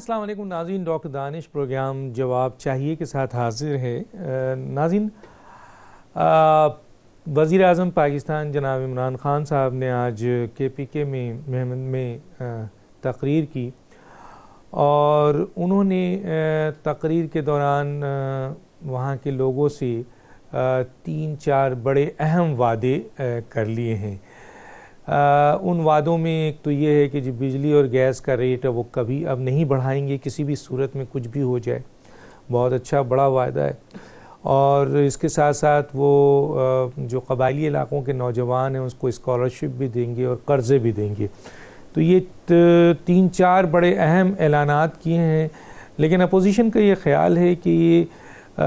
السلام علیکم ناظرین، ڈاکٹر دانش پروگرام جواب چاہیے کے ساتھ حاضر ہے۔ ناظرین، وزیر اعظم پاکستان جناب عمران خان صاحب نے آج KPK میں مہمند میں تقریر کی اور انہوں نے تقریر کے دوران وہاں کے لوگوں سے 3-4 بڑے اہم وعدے کر لیے ہیں۔ ان وعدوں میں ایک تو یہ ہے کہ جو بجلی اور گیس کا ریٹ ہے وہ کبھی اب نہیں بڑھائیں گے کسی بھی صورت میں، کچھ بھی ہو جائے۔ بہت اچھا بڑا وعدہ ہے۔ اور اس کے ساتھ ساتھ وہ جو قبائلی علاقوں کے نوجوان ہیں اس کو اسکالرشپ بھی دیں گے اور قرضے بھی دیں گے۔ تو یہ 3-4 بڑے اہم اعلانات کیے ہیں، لیکن اپوزیشن کا یہ خیال ہے کہ یہ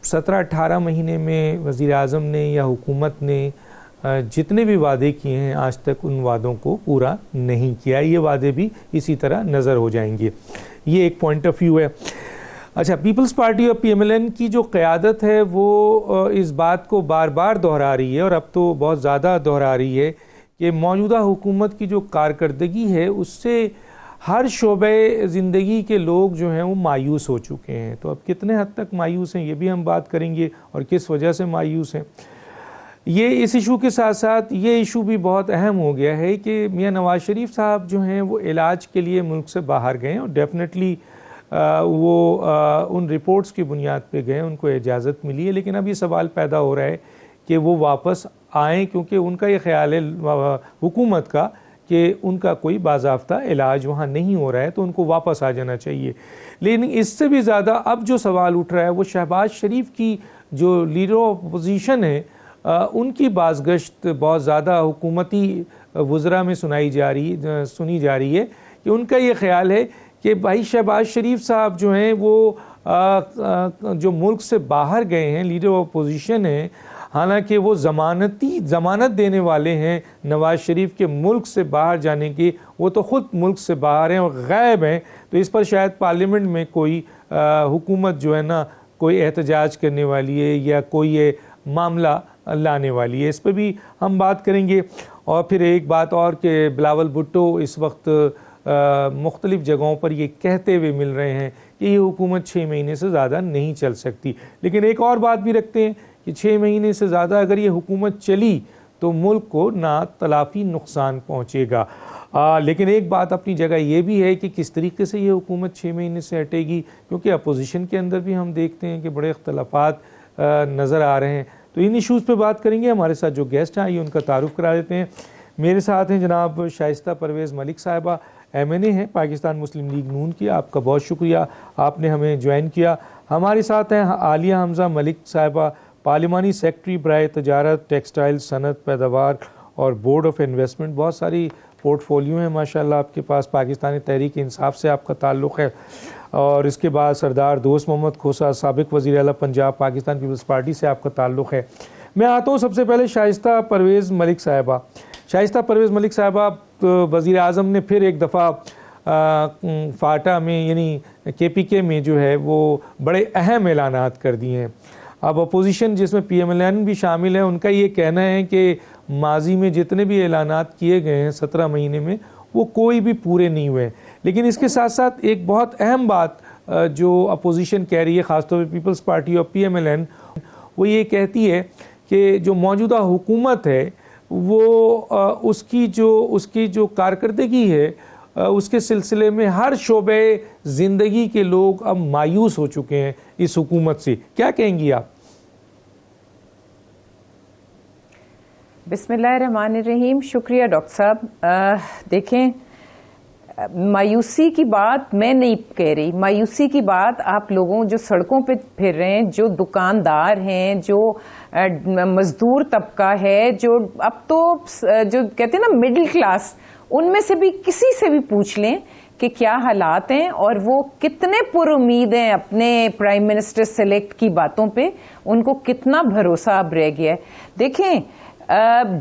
17-18 مہینے میں وزیر اعظم نے یا حکومت نے جتنے بھی وعدے کیے ہیں آج تک ان وعدوں کو پورا نہیں کیا۔ یہ وعدے بھی اسی طرح نظر ہو جائیں گے۔ یہ ایک پوائنٹ آف ویو ہے۔ اچھا، پیپلز پارٹی اور PMLN کی جو قیادت ہے وہ اس بات کو بار بار دہرا رہی ہے، اور اب تو بہت زیادہ دہرا رہی ہے کہ موجودہ حکومت کی جو کارکردگی ہے اس سے ہر شعبے زندگی کے لوگ جو ہیں وہ مایوس ہو چکے ہیں۔ تو اب کتنے حد تک مایوس ہیں یہ بھی ہم بات کریں گے، اور کس وجہ سے مایوس ہیں۔ یہ اس ایشو کے ساتھ ساتھ یہ ایشو بھی بہت اہم ہو گیا ہے کہ میاں نواز شریف صاحب جو ہیں وہ علاج کے لیے ملک سے باہر گئے، اور ڈیفینیٹلی وہ ان رپورٹس کی بنیاد پہ گئے، ان کو اجازت ملی ہے، لیکن اب یہ سوال پیدا ہو رہا ہے کہ وہ واپس آئیں، کیونکہ ان کا یہ خیال ہے حکومت کا کہ ان کا کوئی باضابطہ علاج وہاں نہیں ہو رہا ہے، تو ان کو واپس آ جانا چاہیے۔ لیکن اس سے بھی زیادہ اب جو سوال اٹھ رہا ہے وہ شہباز شریف کی جو لیڈر آف اپوزیشن ہے ان کی بازگشت بہت زیادہ حکومتی وزراء میں سنی جا رہی ہے کہ ان کا یہ خیال ہے کہ بھائی شہباز شریف صاحب جو ہیں وہ جو ملک سے باہر گئے ہیں، لیڈر آف اپوزیشن ہیں، حالانکہ وہ ضمانت دینے والے ہیں نواز شریف کے ملک سے باہر جانے کی، وہ تو خود ملک سے باہر ہیں اور غائب ہیں۔ تو اس پر شاید پارلیمنٹ میں کوئی حکومت جو ہے نا کوئی احتجاج کرنے والی ہے یا کوئی معاملہ لانے والی ہے، اس پہ بھی ہم بات کریں گے۔ اور پھر ایک بات اور کہ بلاول بھٹو اس وقت مختلف جگہوں پر یہ کہتے ہوئے مل رہے ہیں کہ یہ حکومت 6 مہینے سے زیادہ نہیں چل سکتی، لیکن ایک اور بات بھی رکھتے ہیں کہ 6 مہینے سے زیادہ اگر یہ حکومت چلی تو ملک کو ناتلافی نقصان پہنچے گا۔ لیکن ایک بات اپنی جگہ یہ بھی ہے کہ کس طریقے سے یہ حکومت 6 مہینے سے ہٹے گی، کیونکہ اپوزیشن کے اندر بھی ہم دیکھتے ہیں کہ بڑے اختلافات نظر آ رہے ہیں۔ تو ان ایشوز پہ بات کریں گے۔ ہمارے ساتھ جو گیسٹ ہیں آئیے ان کا تعارف کرا دیتے ہیں۔ میرے ساتھ ہیں جناب شائستہ پرویز ملک صاحبہ، MNA ہیں پاکستان مسلم لیگ نون کی۔ آپ کا بہت شکریہ، آپ نے ہمیں جوائن کیا۔ ہمارے ساتھ ہیں عالیہ حمزہ ملک صاحبہ، پارلیمانی سیکرٹری برائے تجارت، ٹیکسٹائل، صنعت، پیداوار اور بورڈ آف انویسٹمنٹ۔ بہت ساری پورٹ فولیو ہیں ماشاءاللہ آپ کے پاس، پاکستانی تحریک انصاف سے آپ کا تعلق ہے۔ اور اس کے بعد سردار دوست محمد کھوسہ، سابق وزیر اعلیٰ پنجاب، پاکستان پیپلز پارٹی سے آپ کا تعلق ہے۔ میں آتا ہوں سب سے پہلے شائستہ پرویز ملک صاحبہ۔ شائستہ پرویز ملک صاحبہ، وزیر اعظم نے پھر ایک دفعہ فاٹا میں یعنی KPK میں جو ہے وہ بڑے اہم اعلانات کر دیے ہیں۔ اب اپوزیشن جس میں PMLN بھی شامل ہے ان کا یہ کہنا ہے کہ ماضی میں جتنے بھی اعلانات کیے گئے ہیں 17 مہینے میں وہ کوئی بھی پورے نہیں ہوئے، لیکن اس کے ساتھ ساتھ ایک بہت اہم بات جو اپوزیشن کہہ رہی ہے، خاص طور پہ پیپلز پارٹی اور PMLN، وہ یہ کہتی ہے کہ جو موجودہ حکومت ہے وہ اس کی جو کارکردگی ہے اس کے سلسلے میں ہر شعبے زندگی کے لوگ اب مایوس ہو چکے ہیں اس حکومت سے۔ کیا کہیں گی آپ؟ بسم اللہ الرحمن الرحیم۔ شکریہ ڈاکٹر صاحب۔ دیکھیں، مایوسی کی بات میں نہیں کہہ رہی، مایوسی کی بات آپ لوگوں جو سڑکوں پہ پھر رہے ہیں، جو دکاندار ہیں، جو مزدور طبقہ ہے، جو اب تو جو کہتے ہیں نا مڈل کلاس، ان میں سے بھی کسی سے بھی پوچھ لیں کہ کیا حالات ہیں اور وہ کتنے پر امید ہیں اپنے پرائم منسٹر سلیکٹ کی باتوں پہ، ان کو کتنا بھروسہ اب رہ گیا ہے۔ دیکھیں،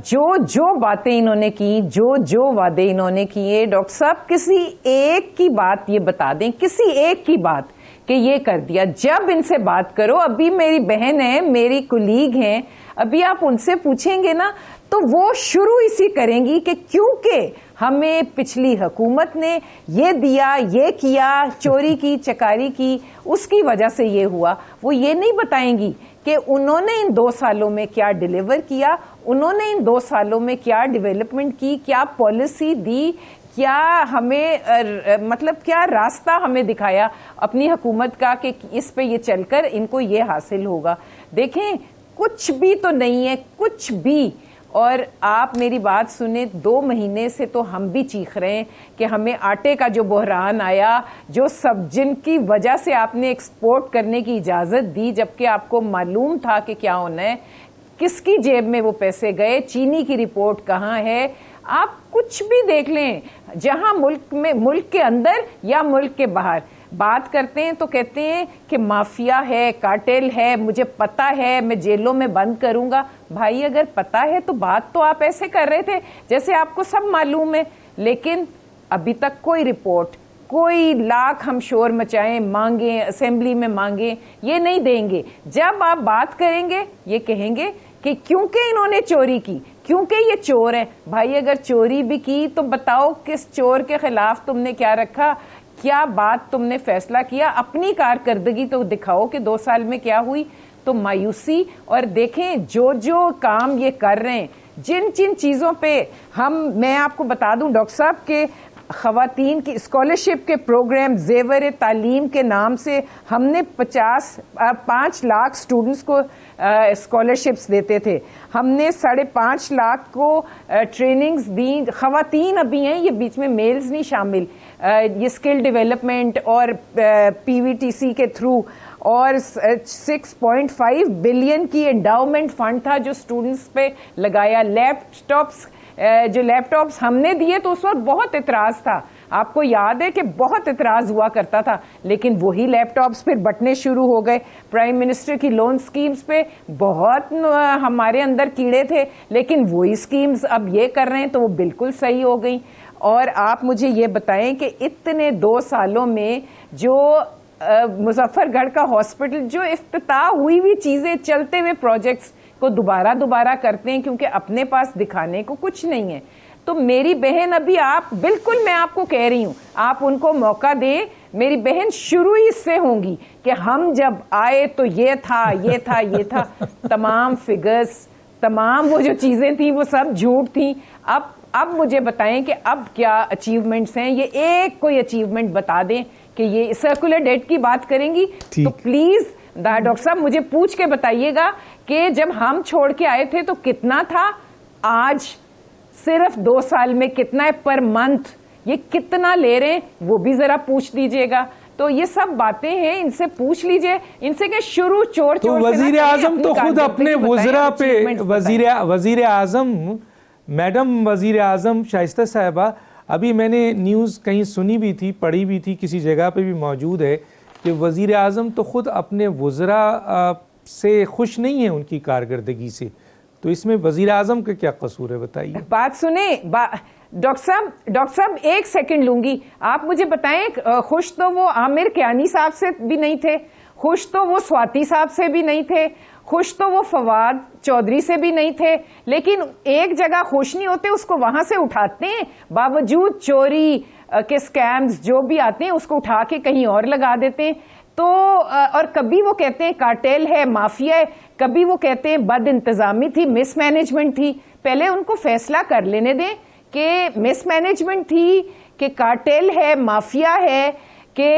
جو باتیں انہوں نے کی، جو وعدے انہوں نے کیے، ڈاکٹر صاحب کسی ایک کی بات یہ بتا دیں، کسی ایک کی بات کہ یہ کر دیا. جب ان سے بات کرو, ابھی میری بہن ہے, میری کولیگ ہیں, ابھی آپ ان سے پوچھیں گے نا تو وہ شروع اسی کریں گی کہ کیونکہ ہمیں پچھلی حکومت نے یہ دیا, یہ کیا, چوری کی, چکاری کی, اس کی وجہ سے یہ ہوا. وہ یہ نہیں بتائیں گی کہ انہوں نے ان 2 سالوں میں کیا ڈیلیور کیا, انہوں نے ان 2 سالوں میں کیا ڈیولپمنٹ کی, کیا پالیسی دی, کیا ہمیں مطلب کیا راستہ ہمیں دکھایا اپنی حکومت کا کہ اس پہ یہ چل کر ان کو یہ حاصل ہوگا. دیکھیں کچھ بھی تو نہیں ہے, کچھ بھی. اور آپ میری بات سنیں, 2 مہینے سے تو ہم بھی چیخ رہے ہیں کہ ہمیں آٹے کا جو بحران آیا, جو سب جن کی وجہ سے آپ نے ایکسپورٹ کرنے کی اجازت دی جبکہ آپ کو معلوم تھا کہ کیا ہونا ہے, کس کی جیب میں وہ پیسے گئے, چینی کی رپورٹ کہاں ہے, آپ کچھ بھی دیکھ لیں. جہاں ملک کے اندر یا ملک کے باہر بات کرتے ہیں تو کہتے ہیں کہ مافیا ہے, کارٹیل ہے, مجھے پتا ہے, میں جیلوں میں بند کروں گا. بھائی اگر پتا ہے تو بات تو آپ ایسے کر رہے تھے جیسے آپ کو سب معلوم ہے, لیکن ابھی تک کوئی رپورٹ, کوئی لاکھ ہم شور مچائیں, مانگیں, اسمبلی میں مانگیں, یہ نہیں دیں گے. جب آپ بات کریں گے یہ کہیں گے کہ کیونکہ انہوں نے چوری کی, کیونکہ یہ چور ہیں. بھائی اگر چوری بھی کی تو بتاؤ کس چور کے خلاف تم نے کیا رکھا, کیا بات تم نے فیصلہ کیا, اپنی کارکردگی تو دکھاؤ کہ 2 سال میں کیا ہوئی. تو مایوسی. اور دیکھیں جو کام یہ کر رہے ہیں, جن چیزوں پہ میں آپ کو بتا دوں ڈاکٹر صاحب کہ خواتین کی اسکالرشپ کے پروگرام زیور تعلیم کے نام سے ہم نے 5 لاکھ اسٹوڈنٹس کو اسکالرشپس دیتے تھے. ہم نے 5.5 لاکھ کو ٹریننگز دی. خواتین ابھی ہیں, یہ بیچ میں میلز نہیں شامل. یہ اسکل ڈیولپمنٹ اور پی وی ٹی سی کے تھرو, اور 6.5 بلین کی انڈاؤمنٹ فنڈ تھا جو اسٹوڈنٹس پہ لگایا. جو لیپ ٹاپس ہم نے دیے تو اس وقت بہت اعتراض تھا, آپ کو یاد ہے کہ بہت اعتراض ہوا کرتا تھا, لیکن وہی لیپ ٹاپس پھر بٹنے شروع ہو گئے. پرائم منسٹر کی لون سکیمز پہ بہت ہمارے اندر کیڑے تھے, لیکن وہی سکیمز اب یہ کر رہے ہیں تو وہ بالکل صحیح ہو گئی. اور آپ مجھے یہ بتائیں کہ اتنے 2 سالوں میں جو مظفر گڑھ کا ہاسپٹل, جو افتتاح ہوئی چیزیں, چلتے ہوئے پروجیکٹس کو دوبارہ کرتے ہیں کیونکہ اپنے پاس دکھانے کو کچھ نہیں ہے. تو میری بہن ابھی آپ بالکل, میں آپ کو کہہ رہی ہوں, آپ ان کو موقع دیں. میری بہن شروع ہی اس سے ہوں گی کہ ہم جب آئے تو یہ تھا. تمام فگرز, تمام وہ جو چیزیں تھیں وہ سب جھوٹ تھیں. اب مجھے بتائیں کہ اب کیا اچیومنٹس ہیں, یہ ایک کوئی اچیومنٹ بتا دیں کہ یہ سرکولر ڈیٹ کی بات کریں گی تو پلیز ڈاکٹر صاحب مجھے پوچھ کے بتائیے گا کہ جب ہم چھوڑ کے آئے تھے تو کتنا تھا, آج صرف 2 سال میں کتنا ہے پر منتھ, یہ کتنا لے رہے ہیں وہ بھی ذرا پوچھ دیجیے گا. تو یہ سب باتیں ہیں, ان سے پوچھ لیجئے, ان سے کہ شروع چور تو وزیر اعظم تو خود اپنے وزراء پہ, وزیر اعظم میڈم وزیر اعظم شائستہ صاحبہ, ابھی میں نے نیوز کہیں سنی بھی تھی, پڑھی بھی تھی, کسی جگہ پہ بھی موجود ہے کہ وزیر اعظم تو خود اپنے وزراء سے خوش نہیں ہیں ان کی کارکردگی سے. تو اس میں وزیر اعظم کا کیا قصور ہے بتائیے. بات سنیں ڈاکٹر صاحب 1 سیکنڈ لوں گی. آپ مجھے بتائیں, خوش تو وہ عامر کیانی صاحب سے بھی نہیں تھے, خوش تو وہ سواتی صاحب سے بھی نہیں تھے, خوش تو وہ فواد چودھری سے بھی نہیں تھے, لیکن ایک جگہ خوش نہیں ہوتے, اس کو وہاں سے اٹھاتے ہیں, باوجود چوری کے سکیمز جو بھی آتے ہیں اس کو اٹھا کے کہیں اور لگا دیتے ہیں. تو اور کبھی وہ کہتے ہیں کارٹیل ہے, مافیا ہے, کبھی وہ کہتے ہیں بد انتظامی تھی, مس مینجمنٹ تھی. پہلے ان کو فیصلہ کر لینے دیں کہ مس مینجمنٹ تھی کہ کارٹیل ہے, مافیا ہے, کہ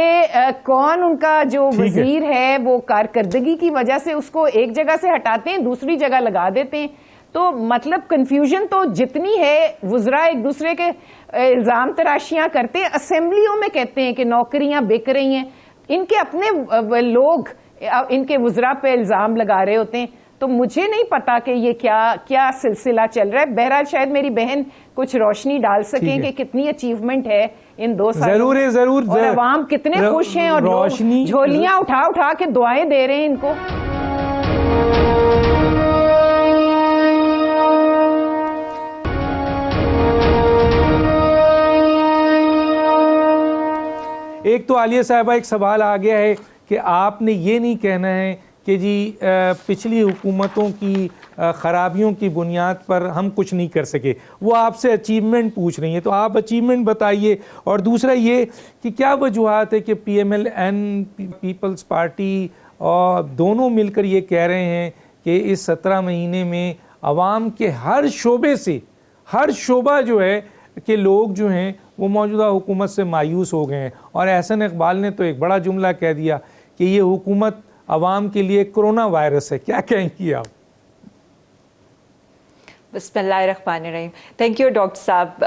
کون ان کا جو وزیر ہے وہ کارکردگی کی وجہ سے اس کو ایک جگہ سے ہٹاتے ہیں دوسری جگہ لگا دیتے ہیں. تو مطلب کنفیوژن تو جتنی ہے, وزراء ایک دوسرے کے الزام تراشیاں کرتے ہیں, اسمبلیوں میں کہتے ہیں کہ نوکریاں بک رہی ہیں, ان کے اپنے لوگ ان کے وزراء پہ الزام لگا رہے ہوتے ہیں. تو مجھے نہیں پتا کہ یہ کیا سلسلہ چل رہا ہے. بہرحال شاید میری بہن کچھ روشنی ڈال سکیں کہ کتنی اچیومنٹ ہے ان 2 سالوں میں, ضرور, اور عوام کتنے خوش ہیں, اور لوگ جھولیاں اٹھا کے دعائیں دے رہے ہیں ان کو. ایک تو عالیہ صاحبہ ایک سوال آ گیا ہے کہ آپ نے یہ نہیں کہنا ہے کہ جی پچھلی حکومتوں کی خرابیوں کی بنیاد پر ہم کچھ نہیں کر سکے. وہ آپ سے اچیومنٹ پوچھ رہی ہیں, تو آپ اچیومنٹ بتائیے. اور دوسرا یہ کہ کیا وجوہات ہے کہ P M L N People's Party اور دونوں مل کر یہ کہہ رہے ہیں کہ اس 17 مہینے میں عوام کے ہر شعبے سے, ہر شعبہ جو ہے کہ لوگ جو ہیں وہ موجودہ حکومت سے مایوس ہو گئے ہیں. اور احسن اقبال نے تو ایک بڑا جملہ کہہ دیا کہ یہ حکومت عوام کے لیے کرونا وائرس ہے. کیا کہیں گی آپ؟ بسم اللہ الرحمن الرحیم. تھینک یو ڈاکٹر صاحب.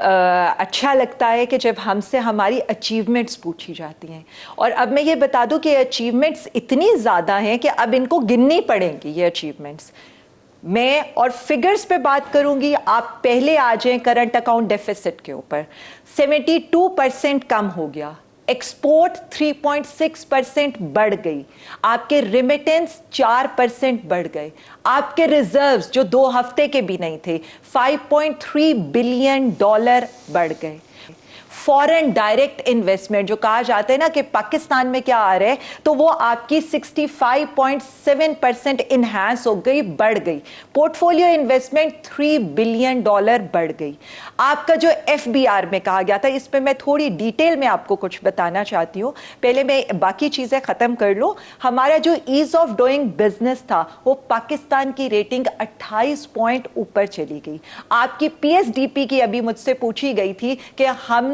اچھا لگتا ہے کہ جب ہم سے ہماری اچیومنٹس پوچھی جاتی ہیں, اور اب میں یہ بتا دوں کہ اچیومنٹس اتنی زیادہ ہیں کہ اب ان کو گننی پڑیں گی یہ اچیومنٹس. میں اور فگرز پہ بات کروں گی. آپ پہلے آ جائیں کرنٹ اکاؤنٹ ڈیفیسٹ کے اوپر. 72% کم ہو گیا. ایکسپورٹ 3.6% بڑھ گئی. آپ کے ریمیٹنس 4% بڑھ گئے. آپ کے ریزروز جو 2 ہفتے کے بھی نہیں تھے $5.3 بلین بڑھ گئے. فورن ڈائریکٹ انویسٹمنٹ جو کہا جاتا ہے نا کہ پاکستان میں کیا آ رہا ہے, تو وہ آپ کی 65.7% انہانس ہو گئی, بڑھ گئی. پورٹ فولیو انویسٹمنٹ $3 بلین بڑھ گئی. آپ کا جو ایف بی آر میں کہا گیا تھا, اس پہ میں تھوڑی ڈیٹیل میں آپ کو کچھ بتانا چاہتی ہوں. پہلے میں باقی چیزیں ختم کر لوں. ہمارا جو ایز آف ڈوئنگ بزنس تھا وہ پاکستان کی ریٹنگ 28 پوائنٹ اوپر چلی گئی. آپ کی پی ایس ڈی پی کی ابھی مجھ سے پوچھی گئی تھی کہ ہم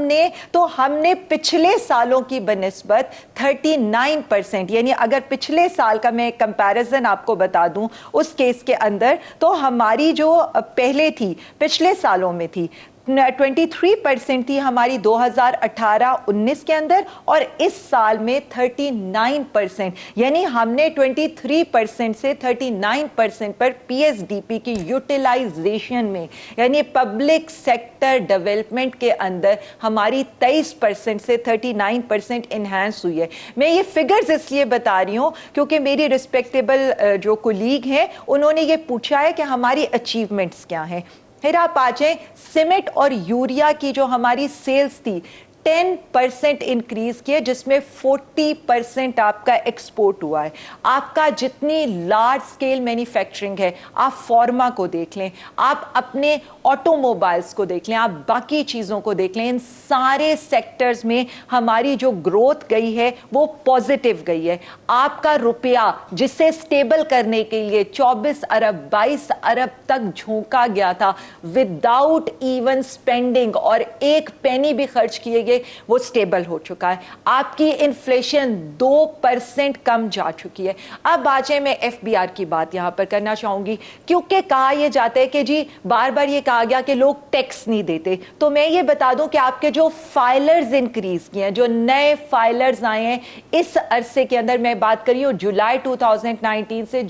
نے پچھلے سالوں کی بنسبت 39%, یعنی اگر پچھلے سال کا میں کمپیریزن آپ کو بتا دوں اس کیس کے اندر, تو ہماری جو پہلے تھی پچھلے سالوں میں تھی 23% تھی ہماری 2018-19 کے اندر, اور اس سال میں 39%, یعنی ہم نے 23% سے 39% پر پی ایس ڈی پی کی یوٹیلائزیشن میں, یعنی پبلک سیکٹر ڈیولپمنٹ کے اندر ہماری 23% سے 39% انہانس ہوئی ہے. میں یہ فگرز اس لیے بتا رہی ہوں کیونکہ میری ریسپیکٹیبل جو کولیگ ہیں انہوں نے یہ پوچھا ہے کہ ہماری اچیومنٹس کیا ہیں. پھر آپ آ جائیں سیمنٹ اور یوریا کی جو ہماری سیلز تھی 10% انکریز کیا, جس میں 40% آپ کا ایکسپورٹ ہوا ہے. آپ کا جتنی لارج سکیل مینوفیکچرنگ ہے, آپ فارما کو دیکھ لیں, آپ اپنے آٹو موبائلز کو دیکھ لیں, آپ باقی چیزوں کو دیکھ لیں, ان سارے سیکٹرز میں ہماری جو گروتھ گئی ہے وہ پازیٹیو گئی ہے. آپ کا روپیہ جسے سٹیبل کرنے کے لیے 24 ارب 22 ارب تک جھونکا گیا تھا وداؤٹ ایون سپینڈنگ, اور ایک پینی بھی خرچ کیے گئے, وہ سٹیبل ہو چکا ہے. آپ کی انفلیشن 2% کم جا چکی ہے. اب آ جائیں, میں ایف بی آر کی بات یہاں پر کرنا چاہوں گی, کیونکہ کہا یہ جاتا ہے کہ جی بار بار یہ کہا گیا کہ لوگ ٹیکس نہیں دیتے. تو میں یہ بتا دوں کہ آپ کے جو فائلرز انکریز کیے ہیں, جو نئے فائلرز آئے ہیں اس عرصے کے اندر, میں بات کری ہوں جولائی 2019 سے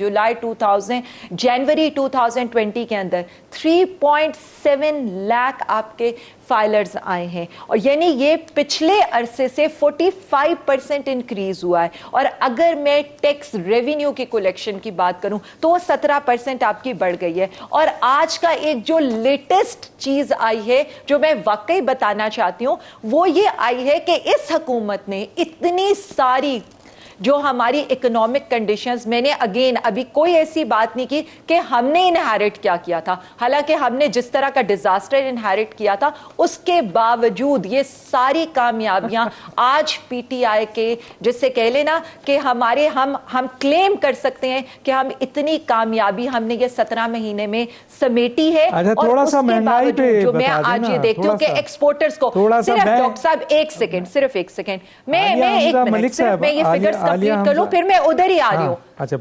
جنوری 2020 کے اندر 3.7 لاکھ آپ کے فائلرز آئے ہیں, اور یعنی یہ پچھلے عرصے سے 45% انکریز ہوا ہے. اور اگر میں ٹیکس ریونیو کی کلیکشن کی بات کروں تو وہ 17% آپ کی بڑھ گئی ہے. اور آج کا ایک جو لیٹسٹ چیز آئی ہے جو میں واقعی بتانا چاہتی ہوں, وہ یہ آئی ہے کہ اس حکومت نے اتنی ساری جو ہماری اکنامک کنڈیشنز, میں نے اگین ابھی کوئی ایسی بات نہیں کی کہ ہم نے انہیرٹ کیا تھا, حالانکہ ہم نے جس طرح کا ڈیزاسٹر انہیرٹ کیا تھا اس کے باوجود یہ ساری کامیابیاں آج پی ٹی آئی کے, جس سے کہہ لینا کہ ہمارے ہم کلیم کر سکتے ہیں کہ ہم اتنی کامیابی ہم نے یہ 17 مہینے میں سمیٹی ہے. اور اس کے باوجود جو میں آج یہ دیکھتی ہوں کہ ایکسپورٹرز کو, صرف ڈاکٹر صاحب ایک سیکنڈ میں ایک منٹ صرف میں یہ فگرز کمپلیٹ کر لوں, پھر میں ادھر ہی آ رہی ہوں. اچھا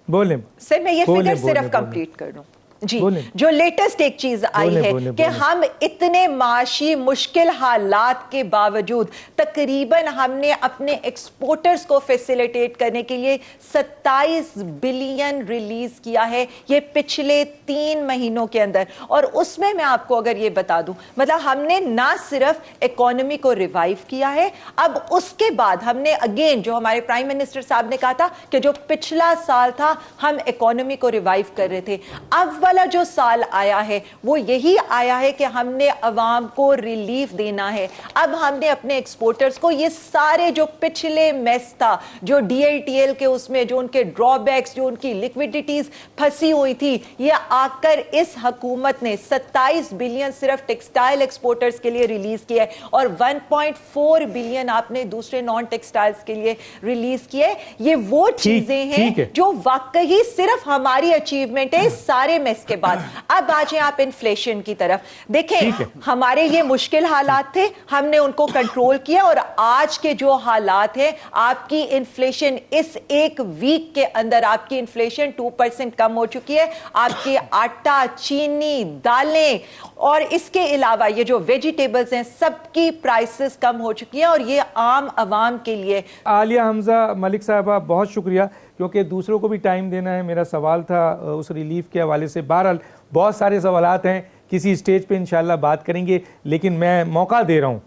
بولیں سر, میں یہ فگر صرف کمپلیٹ کر لوں. جی, جو لیٹسٹ ایک چیز آئی ہے کہ ہم اتنے معاشی مشکل حالات کے باوجود تقریباً ہم نے اپنے ایکسپورٹرز کو فیسیلیٹیٹ کرنے کے لیے 27 بلین ریلیز کیا ہے یہ پچھلے 3 مہینوں کے اندر. اور اس میں آپ کو اگر یہ بتا دوں, مطلب ہم نے نہ صرف اکانومی کو ریوائیو کیا ہے, اب اس کے بعد ہم نے اگین جو ہمارے پرائم منسٹر صاحب نے کہا تھا کہ جو پچھلا سال تھا ہم اکانومی کو ریوائیو کر رہے تھے, اب والا جو سال آیا ہے وہ یہی آیا ہے کہ ہم نے عوام کو ریلیف دینا ہے. اب ہم نے اپنے ایکسپورٹرز کو یہ سارے جو پچھلے میس تھا, جو ڈی ایل ٹی ایل کے اس میں جو ان کے ڈرا بیکس, جو ان کی لیکوڈیٹیز پھنسی ہوئی تھی, یہ آ کر اس حکومت نے 27 بلین صرف ٹیکسٹائل ایکسپورٹرز کے لیے ریلیز کیا ہے, اور 1.4 بلین آپ نے دوسرے نان ٹیکسٹائلز کے لیے ریلیز کیا ہے. یہ وہ چیزیں ہیں جو واقعی صرف ہماری اچیومنٹ ہے سارے میس کے بعد. اب آ جائیں آپ انفلیشن کی طرف. دیکھیں, ہمارے یہ مشکل حالات تھے, ہم نے ان کو کنٹرول کیا, اور آج کے جو حالات ہیں, آپ کی انفلیشن اس ایک ویک کے اندر آپ کی انفلیشن 2% کم ہو چکی ہے. آپ کی آٹا, چینی, دالیں اور اس کے علاوہ یہ جو ویجیٹیبلز ہیں سب کی پرائسز کم ہو چکی ہیں, اور یہ عام عوام کے لیے. عالیہ حمزہ ملک صاحبہ, بہت شکریہ, کیونکہ دوسروں کو بھی ٹائم دینا ہے. میرا سوال تھا اس ریلیف کے حوالے سے. بہرحال بہت سارے سوالات ہیں, کسی اسٹیج پہ انشاءاللہ بات کریں گے, لیکن میں موقع دے رہا ہوں,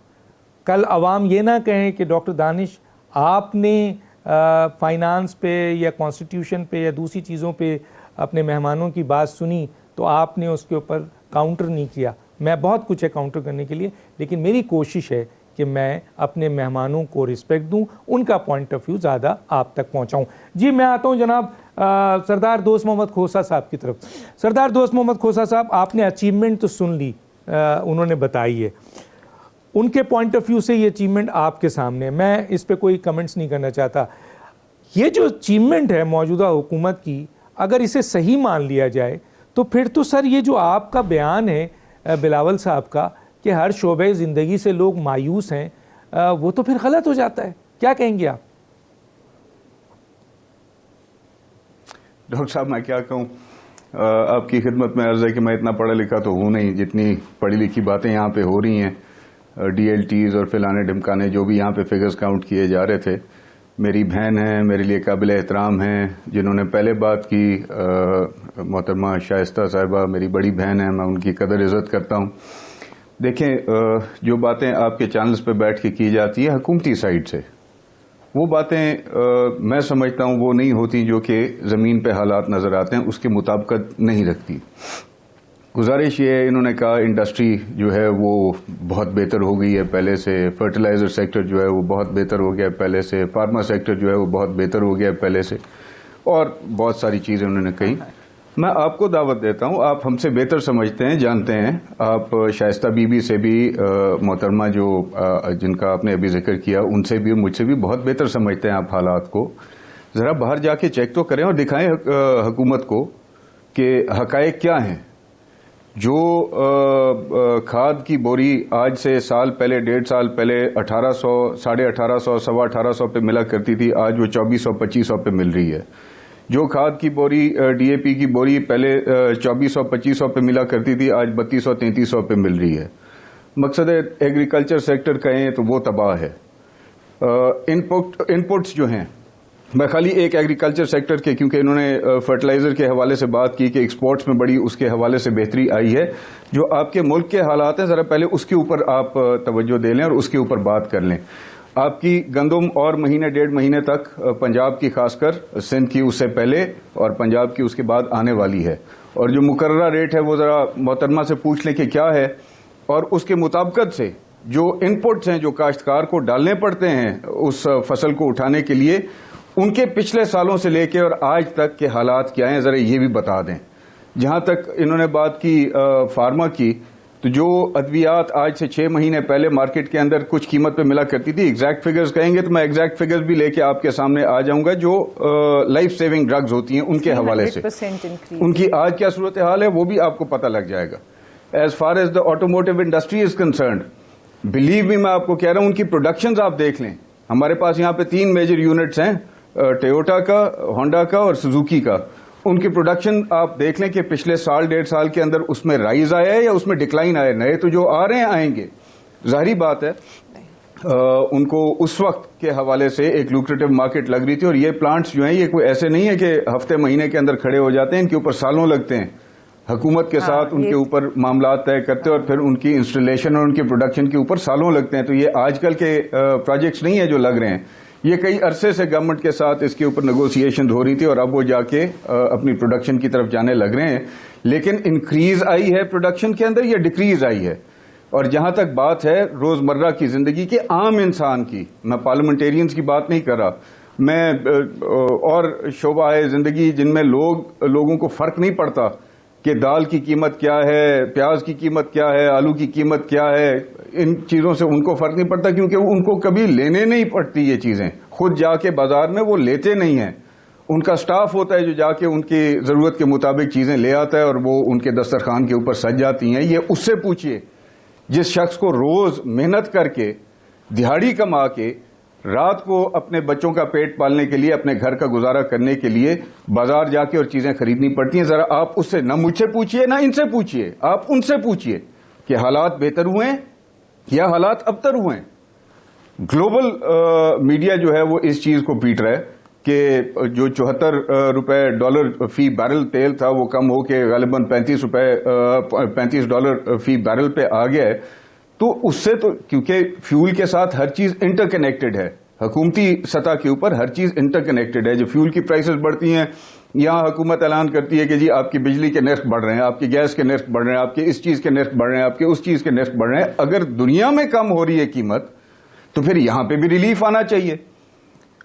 کل عوام یہ نہ کہیں کہ ڈاکٹر دانش آپ نے فائنانس پہ یا کانسٹیٹیوشن پہ یا دوسری چیزوں پہ اپنے مہمانوں کی بات سنی تو آپ نے اس کے اوپر کاؤنٹر نہیں کیا. میں بہت کچھ ہے کاؤنٹر کرنے کے لیے, لیکن میری کوشش ہے کہ میں اپنے مہمانوں کو رسپیکٹ دوں, ان کا پوائنٹ آف ویو زیادہ آپ تک پہنچاؤں. جی میں آتا ہوں جناب سردار دوست محمد کھوسا صاحب کی طرف. سردار دوست محمد کھوسا صاحب, آپ نے اچیومنٹ تو سن لی, انہوں نے بتائی ہے, ان کے پوائنٹ آف ویو سے یہ اچیومنٹ آپ کے سامنے ہے, میں اس پہ کوئی کمنٹس نہیں کرنا چاہتا. یہ جو اچیومنٹ ہے موجودہ حکومت کی, اگر اسے صحیح مان لیا جائے تو پھر تو سر یہ جو آپ کا بیان ہے بلاول صاحب کا کہ ہر شعبہ زندگی سے لوگ مایوس ہیں, وہ تو پھر غلط ہو جاتا ہے. کیا کہیں گے آپ؟ ڈاکٹر صاحب میں کیا کہوں, آپ کی خدمت میں عرض ہے کہ میں اتنا پڑھا لکھا تو ہوں نہیں, جتنی پڑھی لکھی باتیں یہاں پہ ہو رہی ہیں, ڈی ایل ٹیز اور فلانے ڈمکانے جو بھی یہاں پہ فگرز کاؤنٹ کیے جا رہے تھے. میری بہن ہیں, میرے لیے قابل احترام ہیں, جنہوں نے پہلے بات کی, محترمہ شائستہ صاحبہ میری بڑی بہن ہیں, میں ان کی قدر عزت کرتا ہوں. دیکھیں, جو باتیں آپ کے چینلز پہ بیٹھ کے کی جاتی ہیں حکومتی سائڈ سے, وہ باتیں میں سمجھتا ہوں وہ نہیں ہوتی جو کہ زمین پہ حالات نظر آتے ہیں, اس کے مطابقت نہیں رکھتی. گزارش یہ ہے, انہوں نے کہا انڈسٹری جو ہے وہ بہت بہتر ہو گئی ہے پہلے سے, فرٹیلائزر سیکٹر جو ہے وہ بہت بہتر ہو گیا ہے پہلے سے, فارما سیکٹر جو ہے وہ بہت بہتر ہو گیا ہے پہلے سے, اور بہت ساری چیزیں انہوں نے کہی. میں آپ کو دعوت دیتا ہوں, آپ ہم سے بہتر سمجھتے ہیں, جانتے ہیں, آپ شائستہ بی بی سے بھی, محترمہ جو جن کا آپ نے ابھی ذکر کیا, ان سے بھی, مجھ سے بھی بہت بہتر سمجھتے ہیں آپ حالات کو. ذرا باہر جا کے چیک تو کریں اور دکھائیں حکومت کو کہ حقائق کیا ہیں. جو کھاد کی بوری آج سے سال پہلے, 1.5 سال پہلے 1800, 1850, 1850 پہ ملا کرتی تھی, آج وہ 2400, 2500 پہ مل رہی ہے. جو کھاد کی بوری, ڈی اے پی کی بوری پہلے 2400, 2500 پہ ملا کرتی تھی, آج 3200, 3300 پہ مل رہی ہے. مقصد ایگریکلچر سیکٹر کہیں تو وہ تباہ ہے. انپٹس جو ہیں, میں خالی ایک ایگریکلچر سیکٹر کے, کیونکہ انہوں نے فرٹیلائزر کے حوالے سے بات کی کہ ایکسپورٹس میں بڑی اس کے حوالے سے بہتری آئی ہے, جو آپ کے ملک کے حالات ہیں ذرا پہلے اس کے اوپر آپ توجہ دے لیں اور اس کے اوپر بات کر لیں. آپ کی گندم اور مہینے 1.5 مہینے تک, پنجاب کی خاص کر, سندھ کی اس سے پہلے اور پنجاب کی اس کے بعد آنے والی ہے, اور جو مقررہ ریٹ ہے وہ ذرا محترمہ سے پوچھ لیں کہ کیا ہے, اور اس کے مطابقت سے جو انپٹس ہیں جو کاشتکار کو ڈالنے پڑتے ہیں اس فصل کو اٹھانے کے لیے, ان کے پچھلے سالوں سے لے کے اور آج تک کے حالات کیا ہیں ذرا یہ بھی بتا دیں. جہاں تک انہوں نے بات کی فارما کی, تو جو ادویات آج سے 6 مہینے پہلے مارکیٹ کے اندر کچھ قیمت پہ ملا کرتی تھی, ایگزیکٹ فگرز کہیں گے تو میں ایگزیکٹ فگرز بھی لے کے آپ کے سامنے آ جاؤں گا, جو لائف سیونگ ڈرگز ہوتی ہیں ان کے حوالے سے, ان کی آج کیا صورتحال ہے وہ بھی آپ کو پتہ لگ جائے گا. As far as the automotive industry is concerned, believe me, میں آپ کو کہہ رہا ہوں, ان کی پروڈکشنز آپ دیکھ لیں. ہمارے پاس یہاں پہ 3 میجر یونٹس ہیں, ٹویوٹا کا, ہونڈا کا اور سوزوکی کا. ان کی پروڈکشن آپ دیکھ لیں کہ پچھلے سال 1.5 سال کے اندر اس میں رائز آیا ہے یا اس میں ڈکلائن آیا ہے. نئے تو جو آ رہے ہیں آئیں گے, ظاہری بات ہے. ان کو اس وقت کے حوالے سے ایک لوکریٹو مارکیٹ لگ رہی تھی, اور یہ پلانٹس جو ہیں یہ کوئی ایسے نہیں ہے کہ ہفتے مہینے کے اندر کھڑے ہو جاتے ہیں, ان کے اوپر سالوں لگتے ہیں. حکومت کے ساتھ ان کے اوپر معاملات طے کرتے اور پھر ان کی انسٹالیشن اور ان کی پروڈکشن کے اوپر سالوں لگتے ہیں. تو یہ آج کل کے پروجیکٹس نہیں ہیں جو لگ رہے ہیں, یہ کئی عرصے سے گورنمنٹ کے ساتھ اس کے اوپر نیگوسیشن ہو رہی تھی اور اب وہ جا کے اپنی پروڈکشن کی طرف جانے لگ رہے ہیں. لیکن انکریز آئی ہے پروڈکشن کے اندر یا ڈیکریز آئی ہے؟ اور جہاں تک بات ہے روزمرہ کی زندگی کے عام انسان کی، میں پارلیمنٹیرینز کی بات نہیں کر رہا، میں اور شعبہ زندگی جن میں لوگوں کو فرق نہیں پڑتا کہ دال کی قیمت کیا ہے، پیاز کی قیمت کیا ہے، آلو کی قیمت کیا ہے، ان چیزوں سے ان کو فرق نہیں پڑتا کیونکہ ان کو کبھی لینے نہیں پڑتی یہ چیزیں. خود جا کے بازار میں وہ لیتے نہیں ہیں، ان کا سٹاف ہوتا ہے جو جا کے ان کی ضرورت کے مطابق چیزیں لے آتا ہے اور وہ ان کے دسترخوان کے اوپر سج جاتی ہیں. یہ اس سے پوچھئے جس شخص کو روز محنت کر کے دہاڑی کما کے رات کو اپنے بچوں کا پیٹ پالنے کے لیے، اپنے گھر کا گزارا کرنے کے لیے بازار جا کے اور چیزیں خریدنی پڑتی ہیں. ذرا آپ اس سے نہ مجھ سے پوچھئے نہ ان سے پوچھئے، آپ ان سے پوچھئے کہ حالات بہتر ہوئے ہیں یا حالات ابتر ہوئے ہیں. گلوبل میڈیا جو ہے وہ اس چیز کو پیٹ رہا ہے کہ جو 74 روپے ڈالر فی بیرل تیل تھا وہ کم ہو کے غالباً $35 فی بیرل پہ آ گیا ہے. تو اس سے تو کیونکہ فیول کے ساتھ ہر چیز انٹر کنیکٹڈ ہے، حکومتی سطح کے اوپر ہر چیز انٹر کنیکٹڈ ہے. جو فیول کی پرائسز بڑھتی ہیں، یہاں حکومت اعلان کرتی ہے کہ جی آپ کی بجلی کے نرخ بڑھ رہے ہیں، آپ کی گیس کے نرخ بڑھ رہے ہیں، آپ کے اس چیز کے نرخ بڑھ رہے ہیں، آپ کے اس چیز کے نرخ بڑھ رہے ہیں. اگر دنیا میں کم ہو رہی ہے قیمت تو پھر یہاں پہ بھی ریلیف آنا چاہیے.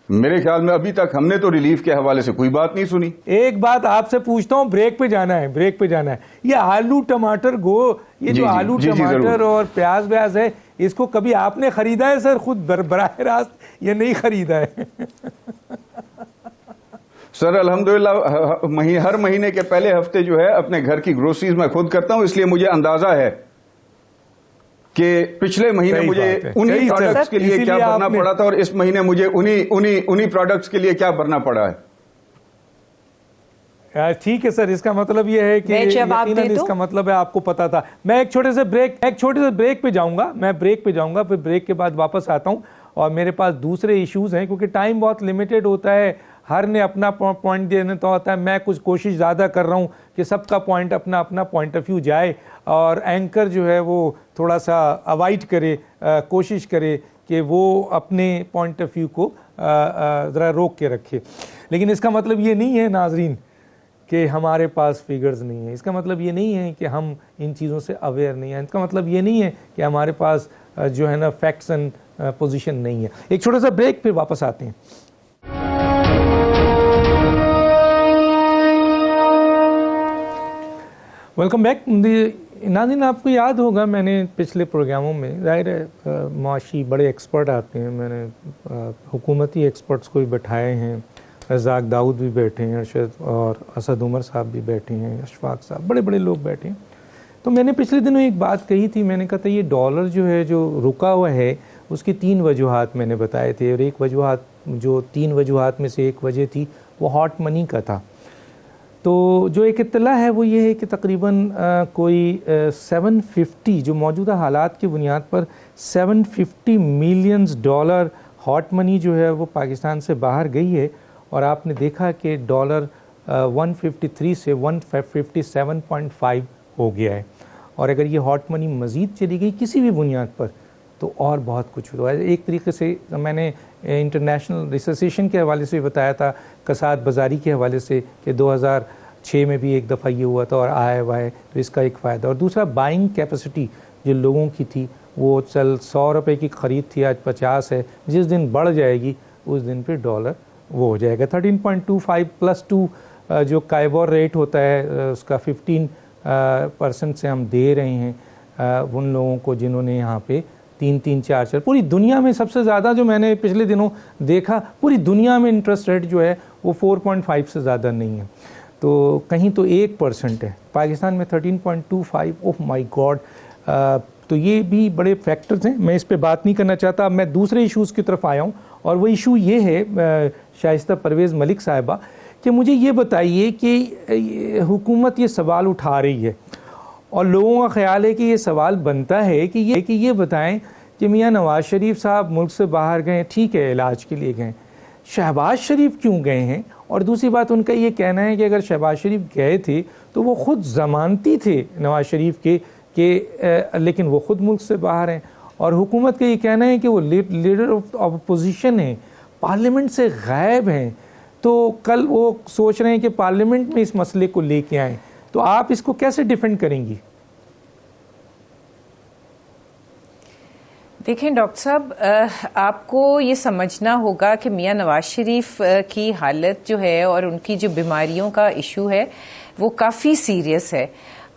میرے خیال میں ابھی تک ہم نے تو ریلیف کے حوالے سے کوئی بات نہیں سنی. ایک بات آپ سے پوچھتا ہوں، بریک پہ جانا ہے. یہ آلو ٹماٹر یہ جو آلو ٹماٹر اور پیاز ویاز ہے، اس کو کبھی آپ نے خریدا ہے سر خود براہ راست یا نہیں خریدا ہے؟ سر الحمدللہ ہر مہینے کے پہلے ہفتے جو ہے اپنے گھر کی گروسریز میں خود کرتا ہوں، اس لیے مجھے اندازہ ہے کہ پچھلے مہینے مجھے انہی پروڈکٹس کے لیے کیا بھرنا پڑا تھا اور اس مہینے مجھے انہی پروڈکٹس کے لیے کیا بھرنا پڑا ہے. ٹھیک ہے سر، اس کا مطلب یہ ہے کہ یقیناً اس کا مطلب ہے آپ کو پتا تھا. میں ایک چھوٹے سے بریک پہ جاؤں گا، پھر بریک کے بعد واپس آتا ہوں اور میرے پاس دوسرے ایشوز ہیں کیونکہ ٹائم بہت لیمیٹڈ ہوتا ہے، ہر نے اپنا پوائنٹ دینا ہوتا ہے. میں کچھ کوشش زیادہ کر رہا ہوں کہ سب کا پوائنٹ اپنا پوائنٹ آف ویو جائے اور اینکر جو ہے وہ تھوڑا سا اوائڈ کرے، کوشش کرے کہ وہ اپنے پوائنٹ آف ویو کو ذرا روک کے رکھے. لیکن اس کا مطلب یہ نہیں ہے ناظرین کہ ہمارے پاس فگرز نہیں ہیں، اس کا مطلب یہ نہیں ہے کہ ہم ان چیزوں سے اویئر نہیں ہیں، اس کا مطلب یہ نہیں ہے کہ ہمارے پاس جو ہے نا فیکٹس اینڈ پوزیشن نہیں ہے. ایک چھوٹا سا بریک پھر واپس آتے ہیں. Welcome back. ناظرین آپ کو یاد ہوگا میں نے پچھلے پروگراموں میں ظاہر ہے معاشی بڑے ایکسپرٹ آتے ہیں، میں نے حکومتی ایکسپرٹس کو بھی بٹھائے ہیں، رزاق داؤد بھی بیٹھے ہیں اور اسد عمر صاحب بھی بیٹھے ہیں، اشفاق صاحب، بڑے بڑے لوگ بیٹھے ہیں. تو میں نے پچھلے دنوں ایک بات کہی تھی، میں نے کہا تھا یہ ڈالر جو ہے جو رکا ہوا ہے اس کی 3 وجوہات میں نے بتائے تھے، اور ایک وجوہات جو 3 وجوہات میں سے ایک وجہ تھی وہ ہاٹ منی کا تھا. تو جو ایک اطلاع ہے وہ یہ ہے کہ تقریباً کوئی 750 جو موجودہ حالات کی بنیاد پر $750 ملین ہاٹ منی جو ہے وہ پاکستان سے باہر گئی ہے، اور آپ نے دیکھا کہ ڈالر 153 سے 157.5 ہو گیا ہے. اور اگر یہ ہاٹ منی مزید چلی گئی کسی بھی بنیاد پر تو اور بہت کچھ ہوا ہے. ایک طریقے سے میں نے انٹرنیشنل ریسیسیشن کے حوالے سے بتایا تھا، کساد بازاری کے حوالے سے کہ 2006 میں بھی ایک دفعہ یہ ہوا تھا اور آیا ہوا ہے، تو اس کا ایک فائدہ. اور دوسرا بائنگ کیپیسٹی جو لوگوں کی تھی وہ چل 100 روپے کی خرید تھی، آج 50 ہے. جس دن بڑھ جائے گی اس دن پھر ڈالر وہ ہو جائے گا 13.25 + 2 جو کائبور ریٹ ہوتا ہے اس کا 15% سے ہم دے رہے ہیں ان لوگوں کو جنہوں نے یہاں پہ 3 4 پوری دنیا میں سب سے زیادہ جو میں نے پچھلے دنوں دیکھا پوری دنیا میں انٹرسٹ ریٹ جو ہے وہ 4.5 سے زیادہ نہیں ہے، تو کہیں تو 1% ہے، پاکستان میں 13.25. اوہ مائی گاڈ. تو یہ بھی بڑے فیکٹرز ہیں، میں اس پہ بات نہیں کرنا چاہتا. اب میں دوسرے ایشوز کی طرف آیا ہوں، اور وہ ایشو یہ ہے شائستہ پرویز ملک صاحبہ کہ مجھے یہ بتائیے کہ حکومت یہ سوال اٹھا رہی ہے اور لوگوں کا خیال ہے کہ یہ سوال بنتا ہے کہ یہ بتائیں کہ میاں نواز شریف صاحب ملک سے باہر گئے، ٹھیک ہے علاج کے لیے گئے، شہباز شریف کیوں گئے ہیں؟ اور دوسری بات ان کا یہ کہنا ہے کہ اگر شہباز شریف گئے تھے تو وہ خود ضمانتی تھے نواز شریف کے کہ لیکن وہ خود ملک سے باہر ہیں. اور حکومت کا یہ کہنا ہے کہ وہ لیڈر آف اپوزیشن ہیں، پارلیمنٹ سے غائب ہیں، تو کل وہ سوچ رہے ہیں کہ پارلیمنٹ میں اس مسئلے کو لے کے آئیں، تو آپ اس کو کیسے ڈیفینڈ کریں گی؟ دیکھیں ڈاکٹر صاحب، آپ کو یہ سمجھنا ہوگا کہ میاں نواز شریف کی حالت جو ہے اور ان کی جو بیماریوں کا ایشو ہے وہ کافی سیریس ہے،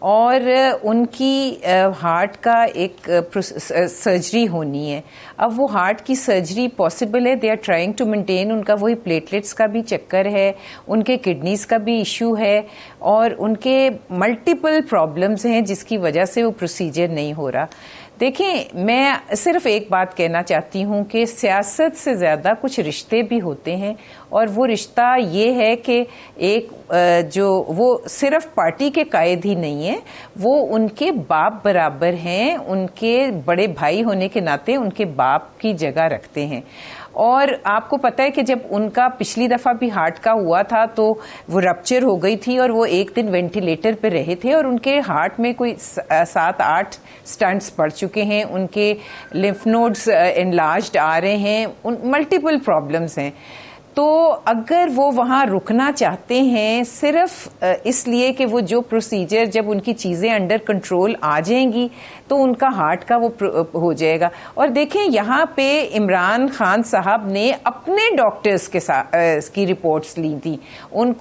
اور ان کی ہارٹ کا ایک سرجری ہونی ہے. اب وہ ہارٹ کی سرجری پاسبل ہے، they are trying to maintain, ان کا وہی پلیٹلیٹس کا بھی چکر ہے، ان کے کڈنیز کا بھی ایشو ہے، اور ان کے ملٹیپل پرابلمز ہیں جس کی وجہ سے وہ پروسیجر نہیں ہو رہا. دیکھیں، میں صرف ایک بات کہنا چاہتی ہوں کہ سیاست سے زیادہ کچھ رشتے بھی ہوتے ہیں، اور وہ رشتہ یہ ہے کہ ایک جو وہ صرف پارٹی کے قائد ہی نہیں ہیں، وہ ان کے باپ برابر ہیں، ان کے بڑے بھائی ہونے کے ناطے ان کے باپ کی جگہ رکھتے ہیں. اور آپ کو پتہ ہے کہ جب ان کا پچھلی دفعہ بھی ہارٹ کا ہوا تھا تو وہ رپچر ہو گئی تھی، اور وہ ایک دن وینٹیلیٹر پہ رہے تھے، اور ان کے ہارٹ میں کوئی 7-8 سٹنٹس پڑ چکے ہیں، ان کے لمف نوڈز انلارجڈ آ رہے ہیں، ملٹیپل پرابلمز ہیں. تو اگر وہ وہاں رکنا چاہتے ہیں صرف اس لیے کہ وہ جو پروسیجر، جب ان کی چیزیں انڈر کنٹرول آ جائیں گی تو ان کا ہارٹ کا وہ ہو جائے گا. اور دیکھیں، یہاں پہ عمران خان صاحب نے اپنے ڈاکٹرز کے ساتھ کی رپورٹس لی تھیں، ان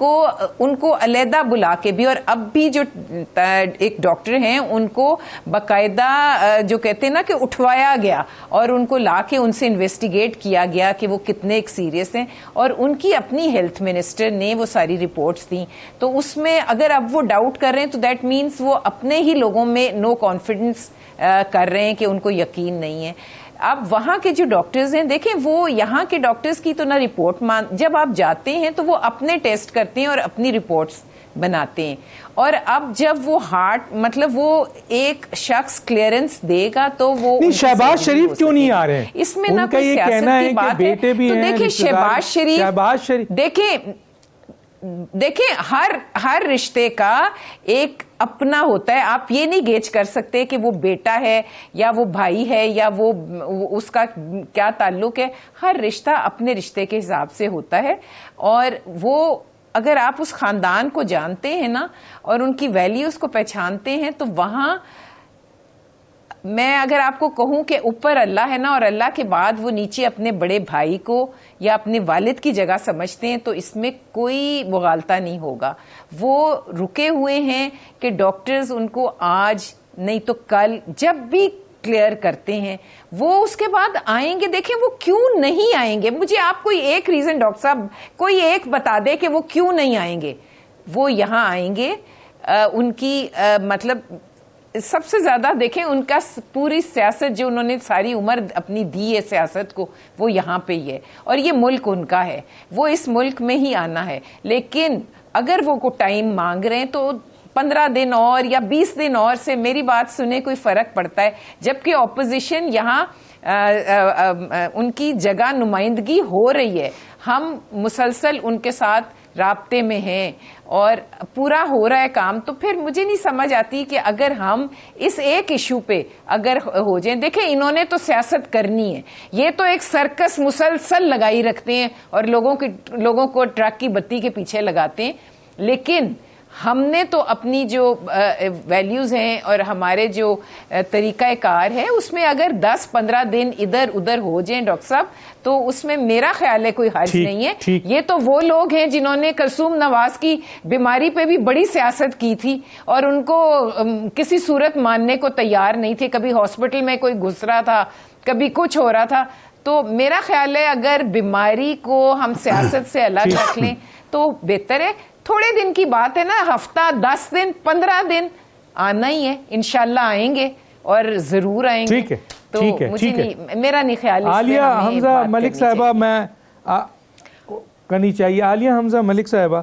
کو علیحدہ بلا کے بھی، اور اب بھی جو ایک ڈاکٹر ہیں ان کو باقاعدہ جو کہتے ہیں نا کہ اٹھوایا گیا، اور ان کو لا کے ان سے انویسٹیگیٹ کیا گیا کہ وہ کتنے ایک سیریس ہیں، اور ان کی اپنی ہیلتھ منسٹر نے وہ ساری رپورٹس دیں. تو اس میں اگر اب وہ ڈاؤٹ کر رہے ہیں تو دیٹ مینس وہ اپنے ہی لوگوں میں نو کانفیڈنس کر رہے ہیں کہ ان کو یقین نہیں ہے. اب وہاں کے جو ڈاکٹرز ہیں، دیکھیں، وہ یہاں کے ڈاکٹرز کی تو نہ رپورٹ جب آپ جاتے ہیں تو وہ اپنے ٹیسٹ کرتے ہیں اور اپنی رپورٹس بناتے ہیں. اور اب جب وہ ہارٹ، مطلب وہ ایک شخص کلیئرنس دے گا تو وہ شہباز شریف کیوں نہیں آ رہے ہیں؟ اس میں نہ کوئی سیاست کی بات ہے. تو دیکھیں شہباز شریف، دیکھیں ہر رشتے کا ایک اپنا ہوتا ہے. آپ یہ نہیں گیج کر سکتے کہ وہ بیٹا ہے یا وہ بھائی ہے یا وہ اس کا کیا تعلق ہے. ہر رشتہ اپنے رشتے کے حساب سے ہوتا ہے، اور وہ اگر آپ اس خاندان کو جانتے ہیں نا اور ان کی ویلیوز کو پہچانتے ہیں تو وہاں میں اگر آپ کو کہوں کہ اوپر اللہ ہے نا اور اللہ کے بعد وہ نیچے اپنے بڑے بھائی کو یا اپنے والد کی جگہ سمجھتے ہیں تو اس میں کوئی مغالطہ نہیں ہوگا. وہ رکے ہوئے ہیں کہ ڈاکٹرز ان کو آج نہیں تو کل جب بھی کلیئر کرتے ہیں وہ اس کے بعد آئیں گے. دیکھیں وہ کیوں نہیں آئیں گے؟ مجھے آپ کوئی ایک ریزن ڈاکٹر صاحب کوئی ایک بتا دے کہ وہ کیوں نہیں آئیں گے. وہ یہاں آئیں گے. ان کی مطلب سب سے زیادہ دیکھیں ان کا پوری سیاست جو انہوں نے ساری عمر اپنی دی ہے سیاست کو، وہ یہاں پہ ہی ہے اور یہ ملک ان کا ہے، وہ اس ملک میں ہی آنا ہے. لیکن اگر وہ کو ٹائم مانگ رہے ہیں تو 15 دن اور یا 20 دن اور سے میری بات سنے کوئی فرق پڑتا ہے. جبکہ اپوزیشن یہاں ان کی جگہ نمائندگی ہو رہی ہے، ہم مسلسل ان کے ساتھ رابطے میں ہیں اور پورا ہو رہا ہے کام. تو پھر مجھے نہیں سمجھ آتی کہ اگر ہم اس ایک ایشو پہ اگر ہو جائیں. دیکھیں انہوں نے تو سیاست کرنی ہے، یہ تو ایک سرکس مسلسل لگائی رکھتے ہیں اور لوگوں کو ٹرک کی بتی کے پیچھے لگاتے ہیں. لیکن ہم نے تو اپنی جو ویلیوز ہیں اور ہمارے جو طریقہ کار ہے اس میں اگر 10-15 دن ادھر ادھر ہو جائیں ڈاکٹر صاحب تو اس میں میرا خیال ہے کوئی حرج نہیں ہے. یہ تو وہ لوگ ہیں جنہوں نے کلثوم نواز کی بیماری پہ بھی بڑی سیاست کی تھی اور ان کو کسی صورت ماننے کو تیار نہیں تھے. کبھی ہاسپٹل میں کوئی گھس رہا تھا، کبھی کچھ ہو رہا تھا. تو میرا خیال ہے اگر بیماری کو ہم سیاست سے الگ رکھ لیں تو بہتر ہے. تھوڑے دن کی بات ہے نا، ہفتہ 10 دن 15 دن آنا ہی ہے. انشاءاللہ آئیں گے اور ضرور آئیں گے. ٹھیک ہے، ٹھیک ہے، ٹھیک ہے. میرا نہیں خیال عالیہ حمزہ ملک صاحبہ میں کرنی چاہیے. عالیہ حمزہ ملک صاحبہ،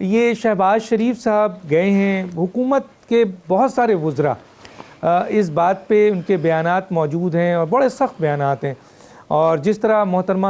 یہ شہباز شریف صاحب گئے ہیں، حکومت کے بہت سارے وزراء اس بات پہ ان کے بیانات موجود ہیں اور بڑے سخت بیانات ہیں. اور جس طرح محترمہ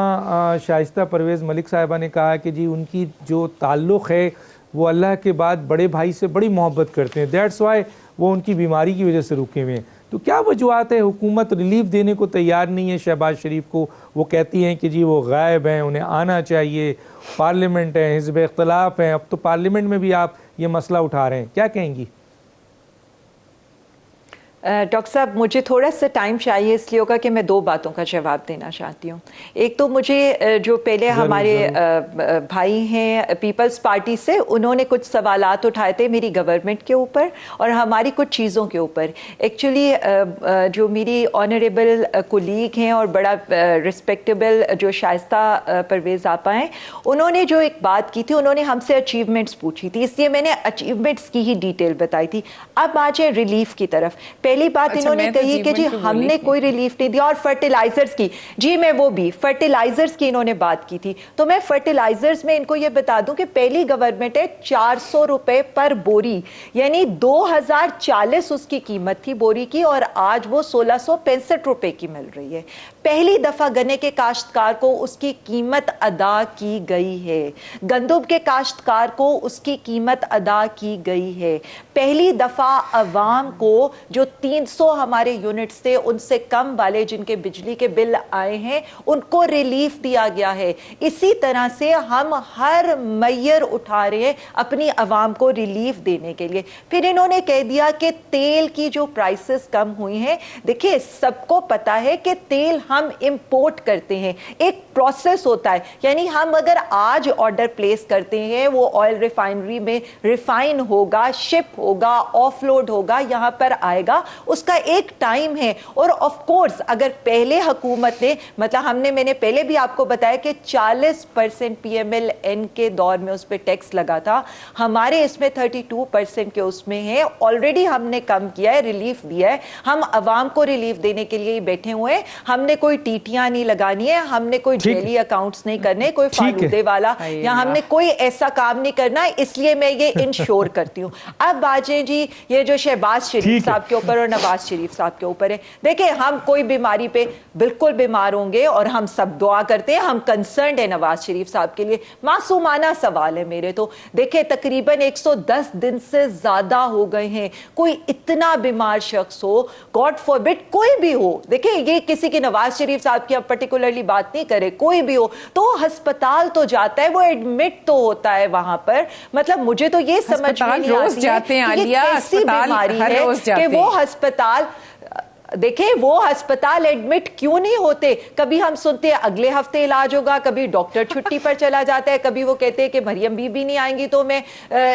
شائستہ پرویز ملک صاحبہ نے کہا کہ جی ان کی جو تعلق ہے وہ اللہ کے بعد بڑے بھائی سے بڑی محبت کرتے ہیں، دیٹس وائی وہ ان کی بیماری کی وجہ سے رکے ہوئے ہیں. تو کیا وجوہات ہے حکومت ریلیف دینے کو تیار نہیں ہے شہباز شریف کو؟ وہ کہتی ہیں کہ جی وہ غائب ہیں، انہیں آنا چاہیے، پارلیمنٹ ہے، حزب اختلاف ہیں، اب تو پارلیمنٹ میں بھی آپ یہ مسئلہ اٹھا رہے ہیں، کیا کہیں گی؟ ڈاکٹر صاحب مجھے تھوڑا سا ٹائم چاہیے، اس لیے ہوگا کہ میں دو باتوں کا جواب دینا چاہتی ہوں۔ ایک تو مجھے جو پہلے ہمارے بھائی ہیں پیپلز پارٹی سے، انہوں نے کچھ سوالات اٹھائے تھے میری گورنمنٹ کے اوپر اور ہماری کچھ چیزوں کے اوپر۔ ایکچولی جو میری آنریبل کولیگ ہیں اور بڑا رسپیکٹیبل جو شائستہ پرویز آپا ہیں، انہوں نے جو ایک بات کی تھی، انہوں نے ہم سے اچیومنٹس پوچھی تھی، اس لیے میں نے اچیومنٹس کی ہی ڈیٹیل بتائی تھی۔ اب آ جائیں ریلیف کی طرف۔ پہلی بات انہوں نے کہی کہ جی ہم نے کوئی ریلیف نہیں دیا، اور فرٹیلائزرز کی، جی میں وہ بھی فرٹیلائزرز کی انہوں نے بات کی تھی، تو میں فرٹیلائزرز میں ان کو یہ بتا دوں کہ پہلی گورنمنٹ ہے 400 روپے پر بوری، یعنی 2040 اس کی قیمت تھی بوری کی، اور آج وہ 1665 روپے کی مل رہی ہے۔ پہلی دفعہ گنے کے کاشتکار کو اس کی قیمت ادا کی گئی ہے، گندم کے کاشتکار کو اس کی قیمت ادا کی گئی ہے۔ پہلی دفعہ عوام کو جو 300 ہمارے یونٹس تھے ان سے کم والے جن کے بجلی کے بل آئے ہیں ان کو ریلیف دیا گیا ہے۔ اسی طرح سے ہم ہر میئر اٹھا رہے ہیں اپنی عوام کو ریلیف دینے کے لیے۔ پھر انہوں نے کہہ دیا کہ تیل کی جو پرائسز کم ہوئی ہیں، دیکھیں سب کو پتا ہے کہ تیل ہم امپورٹ کرتے ہیں، ایک پروسیس ہوتا ہے، یعنی ہم اگر آج آرڈر پلیس کرتے ہیں وہ آئل ریفائنری میں ریفائن ہوگا، شپ ہوگا، آف لوڈ ہوگا، یہاں پر آئے گا، اس کا ایک ٹائم ہے۔ اور آف کورس اگر پہلے حکومت نے مطلب میں نے پہلے بھی آپ کو بتایا کہ 40% پی ایم ایل این کے دور میں اس پہ ٹیکس لگا تھا، ہمارے اس میں 32% کے اس میں ہے، آلریڈی ہم نے کم کیا ہے، ریلیف دیا ہے۔ ہم عوام کو ریلیف دینے کے لیے بیٹھے ہوئے ہیں، ہم نے کوئی ٹیٹیاں نہیں لگانی ہے، ہم نے کوئی ڈیلی اکاؤنٹس نہیں کرنے، کوئی فالودے والا، یا ہم نے کوئی ایسا کام نہیں کرنا، اس لیے میں یہ انشور کرتی ہوں۔ اب آجیں جی یہ جو شہباز شریف صاحب کے اوپر اور نواز شریف صاحب کے اوپر ہے، دیکھیں ہم کوئی بیماری پہ بالکل بیمار ہوں گے اور ہم سب دعا کرتے ہیں، ہم کنسرنڈ ہیں نواز شریف صاحب کے لیے۔ معصومانہ سوال ہے میرے تو، دیکھیں تقریباً 110 دن سے زیادہ ہو گئے ہیں، کوئی اتنا بیمار شخص ہو، گاڈ فوربٹ کوئی بھی ہو، دیکھیں یہ کسی کی نواز شریف صاحب کی اب پرٹیکولرلی بات نہیں کرے، کوئی بھی ہو تو ہسپتال تو جاتا ہے، وہ ایڈمٹ تو ہوتا ہے وہاں پر۔ مطلب مجھے تو یہ سمجھ میں نہیں آتی ہے کہ یہ کیسی بیماری ہے کہ وہ ہسپتال، دیکھیں وہ ہسپتال ایڈمٹ کیوں نہیں ہوتے؟ کبھی ہم سنتے ہیں اگلے ہفتے علاج ہوگا، کبھی ڈاکٹر چھٹی پر چلا جاتا ہے، کبھی وہ کہتے ہیں کہ مریم بی بی نہیں آئیں گی تو میں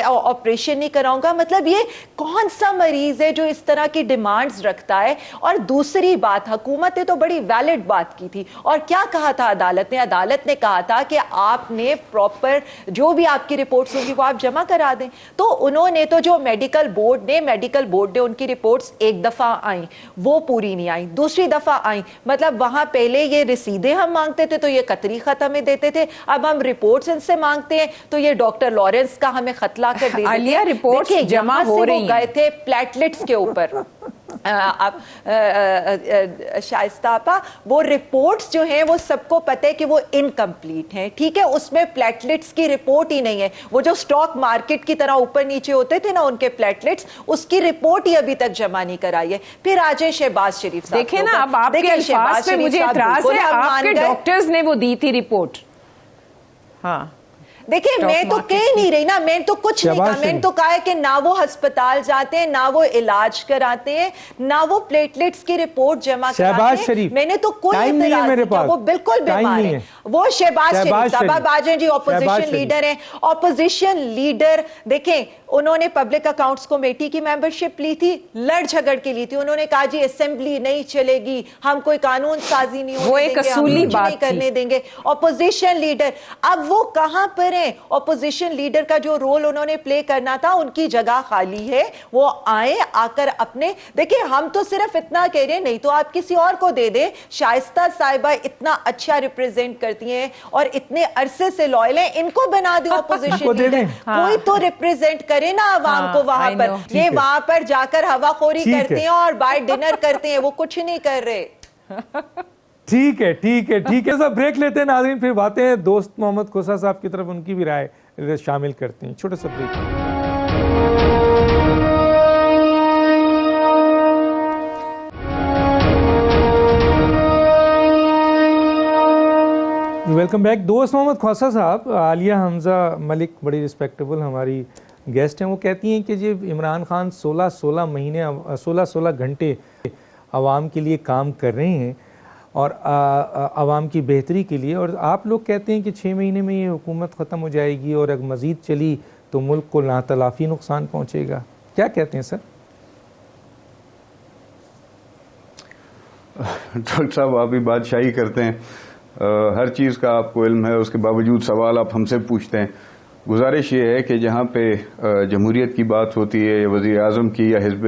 آپریشن نہیں کراؤں گا۔ مطلب یہ کون سا مریض ہے جو اس طرح کی ڈیمانڈز رکھتا ہے؟ اور دوسری بات، حکومت نے تو بڑی ویلڈ بات کی تھی، اور کیا کہا تھا عدالت نے؟ عدالت نے کہا تھا کہ آپ نے پراپر جو بھی آپ کی رپورٹس ہوں گی وہ آپ جمع کرا دیں۔ تو انہوں نے تو جو میڈیکل بورڈ نے ان کی رپورٹس ایک دفعہ آئیں، وہ پوری نہیں آئی، دوسری دفعہ آئیں، مطلب وہاں پہلے یہ رسیدیں ہم مانگتے تھے تو یہ قطری خط ہمیں دیتے تھے، اب ہم رپورٹس ان سے مانگتے ہیں تو یہ ڈاکٹر لارنس کا ہمیں خط لا کر دے دیتے ہیں۔ رپورٹس جمع ہو رہی ہیں، گئے تھے پلیٹلیٹس کے اوپر، شائستہ آپا وہ رپورٹس جو ہیں وہ سب کو پتہ ہے کہ وہ انکمپلیٹ ہیں، ٹھیک ہے، اس میں پلیٹلیٹس کی رپورٹ ہی نہیں ہے، وہ جو سٹاک مارکیٹ کی طرح اوپر نیچے ہوتے تھے نا ان کے پلیٹلیٹس، اس کی رپورٹ ہی ابھی تک جمع نہیں کرائی ہے۔ پھر آ جائیں شہباز شریف صاحب، دیکھیں نا اب آپ کے الفاظ پہ مجھے اعتراض ہے، آپ کے ڈاکٹرز نے وہ دی تھی رپورٹ۔ ہاں دیکھیں میں تو کہہ نہیں رہی نا، میں تو کچھ نہیں کہا، میں نے تو کہا ہے کہ نہ وہ ہسپتال جاتے ہیں، نہ وہ علاج کراتے ہیں، نہ وہ پلیٹلیٹس کی رپورٹ جمع کراتے ہیں۔ میں نے تو کوئی اعتراض نہیں کیا، وہ بالکل بیمار ہیں، وہ شہباز شریف صاحب۔ اب آجائیں جی اپوزیشن لیڈر ہیں، اپوزیشن لیڈر دیکھیں انہوں نے پبلک اکاؤنٹس کمیٹی کی ممبرشپ لی تھی، لڑ جھگڑ کے لی تھی، انہوں نے کہا جی اسمبلی نہیں چلے گی، ہم کوئی قانون سازی نہیں ہونے دیں گے، ہم کچھ نہیں کرنے دیں گے۔ اپوزیشن لیڈر اب وہ کہاں پر ہیں؟ اپوزیشن لیڈر کا جو رول انہوں نے پلے کرنا تھا ان کی جگہ خالی ہے، وہ آئیں آ کر اپنے، دیکھیں ہم تو صرف اتنا کہہ رہے ہیں، نہیں تو آپ کسی اور کو دے دیں۔ شائستہ صاحبہ اتنا اچھا ریپریزنٹ کرتی ہیں اور اتنے عرصے سے لائل ہیں، ان کو بنا دیں اپوزیشن لیڈر، کوئی تو ریپریزنٹ کرے نا عوام کو وہاں پر۔ یہ وہاں پر جا کر ہوا خوری کرتے ہیں اور باہر ڈنر کرتے ہیں، وہ کچھ نہیں کر رہے۔ ٹھیک ہے ٹھیک ہے ٹھیک ہے، سب بریک لیتے ہیں ناظرین، پھر باتیں ہیں دوست محمد کھوسا صاحب کی طرف، ان کی بھی رائے شامل کرتے ہیں، چھوٹا سا بریک۔ Welcome back. دوست محمد خواصہ صاحب, عالیہ حمزہ ملک بڑی رسپیکٹیبل ہماری گیسٹ ہیں, وہ کہتی ہیں کہ جب عمران خان 16 گھنٹے عوام کے لیے کام کر رہے ہیں اور عوام کی بہتری کے لیے, اور آپ لوگ کہتے ہیں کہ 6 مہینے میں یہ حکومت ختم ہو جائے گی اور اگر مزید چلی تو ملک کو ناتلافی نقصان پہنچے گا. کیا کہتے ہیں سر؟ ڈاکٹر صاحب آپ بھی بادشاہی کرتے ہیں, ہر چیز کا آپ کو علم ہے, اس کے باوجود سوال آپ ہم سے پوچھتے ہیں. گزارش یہ ہے کہ جہاں پہ جمہوریت کی بات ہوتی ہے یا وزیر اعظم کی یا حزب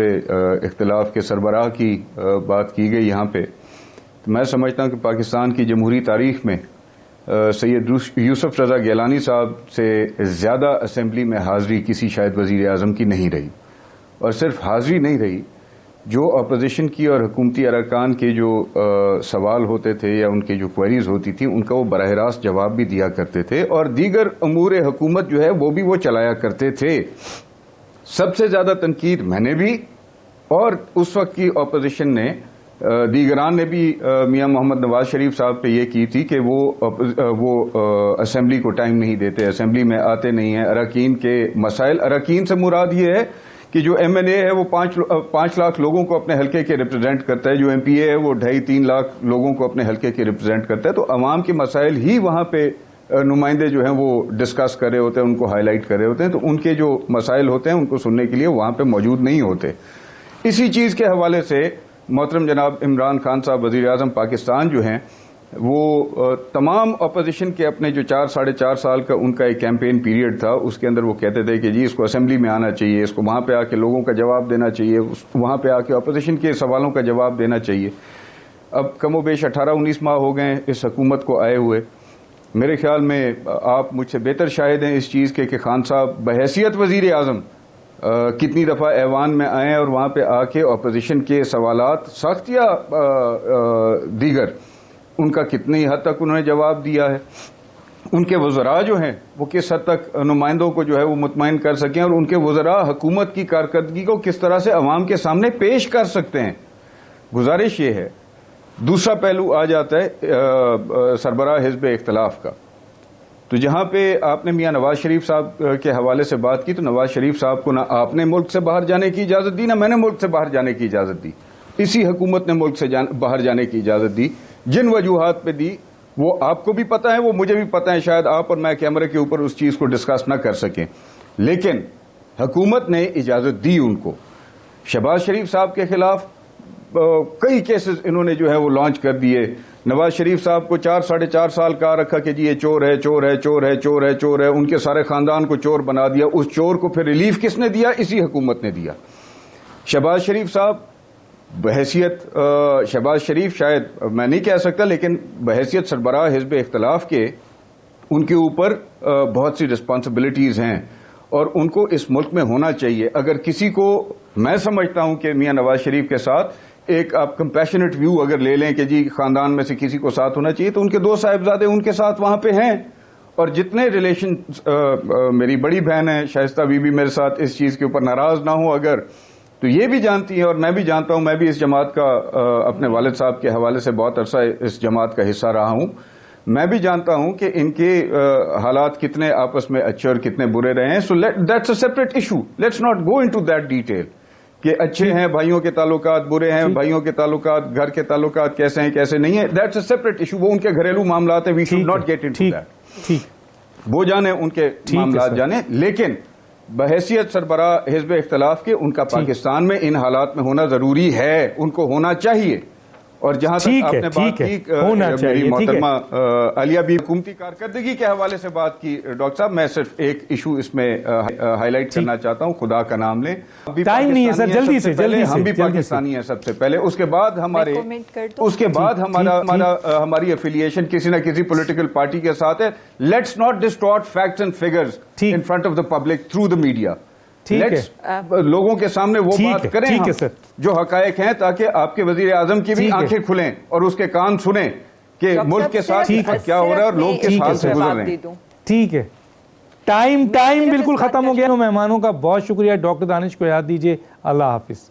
اختلاف کے سربراہ کی بات کی گئی یہاں پہ, تو میں سمجھتا ہوں کہ پاکستان کی جمہوری تاریخ میں سید یوسف رضا گیلانی صاحب سے زیادہ اسمبلی میں حاضری کسی شاید وزیر اعظم کی نہیں رہی. اور صرف حاضری نہیں رہی, جو اپوزیشن کی اور حکومتی ارکان کے جو سوال ہوتے تھے یا ان کی جو کوئریز ہوتی تھیں ان کا وہ براہ راست جواب بھی دیا کرتے تھے, اور دیگر امور حکومت جو ہے وہ بھی وہ چلایا کرتے تھے. سب سے زیادہ تنقید میں نے بھی اور اس وقت کی اپوزیشن نے, دیگران نے بھی میاں محمد نواز شریف صاحب پہ یہ کی تھی کہ وہ اسمبلی کو ٹائم نہیں دیتے, اسمبلی میں آتے نہیں ہیں. اراکین کے مسائل, اراکین سے مراد یہ ہے کہ جو ایم این اے ہے وہ 5 لاکھ لوگوں کو اپنے حلقے کے ریپرزینٹ کرتا ہے, جو ایم پی اے ہے وہ 2.5-3 لاکھ لوگوں کو اپنے حلقے کے ریپرزینٹ کرتا ہے. تو عوام کے مسائل ہی وہاں پہ نمائندے جو ہیں وہ ڈسکس کر رہے ہوتے ہیں, ان کو ہائی لائٹ کر رہے ہوتے ہیں. تو ان کے جو مسائل ہوتے ہیں ان کو سننے کے لیے وہاں پہ موجود نہیں ہوتے. اسی چیز کے حوالے سے محترم جناب عمران خان صاحب وزیر اعظم پاکستان جو ہیں وہ تمام اپوزیشن کے اپنے جو 4-4.5 سال کا ان کا ایک کیمپین پیریڈ تھا, اس کے اندر وہ کہتے تھے کہ جی اس کو اسمبلی میں آنا چاہیے, اس کو وہاں پہ آ کے لوگوں کا جواب دینا چاہیے, وہاں پہ آ کے اپوزیشن کے سوالوں کا جواب دینا چاہیے. اب کم و بیش 18-19 ماہ ہو گئے اس حکومت کو آئے ہوئے. میرے خیال میں آپ مجھ سے بہتر شاہد ہیں اس چیز کے کہ خان صاحب بحیثیت وزیر اعظم کتنی دفعہ ایوان میں آئے اور وہاں پہ آ کے اپوزیشن کے سوالات سخت یا دیگر ان کا کتنی حد تک انہوں نے جواب دیا ہے. ان کے وزراء جو ہیں وہ کس حد تک نمائندوں کو جو ہے وہ مطمئن کر سکیں, اور ان کے وزراء حکومت کی کارکردگی کو کس طرح سے عوام کے سامنے پیش کر سکتے ہیں. گزارش یہ ہے. دوسرا پہلو آ جاتا ہے سربراہ حزب اختلاف کا. تو جہاں پہ آپ نے میاں نواز شریف صاحب کے حوالے سے بات کی, تو نواز شریف صاحب کو نہ آپ نے ملک سے باہر جانے کی اجازت دی, نہ میں نے ملک سے باہر جانے کی اجازت دی. اسی حکومت نے ملک سے باہر جانے کی اجازت دی. جن وجوہات پہ دی وہ آپ کو بھی پتہ ہے, وہ مجھے بھی پتہ ہے. شاید آپ اور میں کیمرے کے اوپر اس چیز کو ڈسکس نہ کر سکیں, لیکن حکومت نے اجازت دی ان کو. شہباز شریف صاحب کے خلاف کئی کیسز انہوں نے جو ہے وہ لانچ کر دیے. نواز شریف صاحب کو 4-4.5 سال کہا رکھا کہ جی یہ چور ہے, چور ہے, چور ہے, چور ہے, چور ہے. ان کے سارے خاندان کو چور بنا دیا. اس چور کو پھر ریلیف کس نے دیا؟ اسی حکومت نے دیا. شہباز شریف صاحب بحیثیت شہباز شریف شاید میں نہیں کہہ سکتا, لیکن بحیثیت سربراہ حزب اختلاف کے ان کے اوپر بہت سی رسپانسبلٹیز ہیں اور ان کو اس ملک میں ہونا چاہیے. اگر کسی کو, میں سمجھتا ہوں کہ میاں نواز شریف کے ساتھ ایک آپ کمپیشنٹ ویو اگر لے لیں کہ جی خاندان میں سے کسی کو ساتھ ہونا چاہیے, تو ان کے 2 صاحبزادے ان کے ساتھ وہاں پہ ہیں. اور جتنے ریلیشن, میری بڑی بہن ہے شائستہ بی بی میرے ساتھ اس چیز کے اوپر ناراض نہ ہو اگر, تو یہ بھی جانتی ہیں اور میں بھی جانتا ہوں, میں بھی اس جماعت کا اپنے والد صاحب کے حوالے سے بہت عرصہ اس جماعت کا حصہ رہا ہوں. میں بھی جانتا ہوں کہ ان کے حالات کتنے آپس میں اچھے اور کتنے برے رہے ہیں. So that's a separate issue, let's not go into that detail کہ اچھے ہیں بھائیوں کے تعلقات, برے ہیں بھائیوں کے تعلقات, گھر کے تعلقات کیسے ہیں کیسے نہیں ہیں. دیٹس اے سیپریٹ ایشو, وہ ان کے گھریلو معاملات ہیں. We should not get into that. وہ جانے ان کے معاملات جانے, لیکن بحیثیت سربراہ حزب اختلاف کے ان کا پاکستان میں ان حالات میں ہونا ضروری ہے, ان کو ہونا چاہیے. اور جہاں تک آپ نے بات کی میری محترمہ عالیہ بھی حکومتی کارکردگی کے حوالے سے بات کی, ڈاکٹر صاحب میں صرف ایک ایشو اس میں ہائی لائٹ کرنا چاہتا ہوں, خدا کا نام لیں. ٹائم نہیں ہے سر, جلدی سے ہم بھی پاکستانی ہیں سب سے پہلے, اس کے بعد ہماری افیلیشن کسی نہ کسی پولیٹیکل پارٹی کے ساتھ ہے. Let's not ڈسٹارٹ facts and figures in front of the public through the media. لوگوں کے سامنے وہ بات کریں جو حقائق ہیں, تاکہ آپ کے وزیر اعظم کی بھی آنکھیں کھلیں اور اس کے کان سنیں کہ ملک کے ساتھ کیا ہو رہا ہے اور لوگ کس حال سے گزر رہے ہیں. ٹھیک ہے, ٹائم بالکل ختم ہو گیا. مہمانوں کا بہت شکریہ. ڈاکٹر دانش کو یاد دیجیے. اللہ حافظ.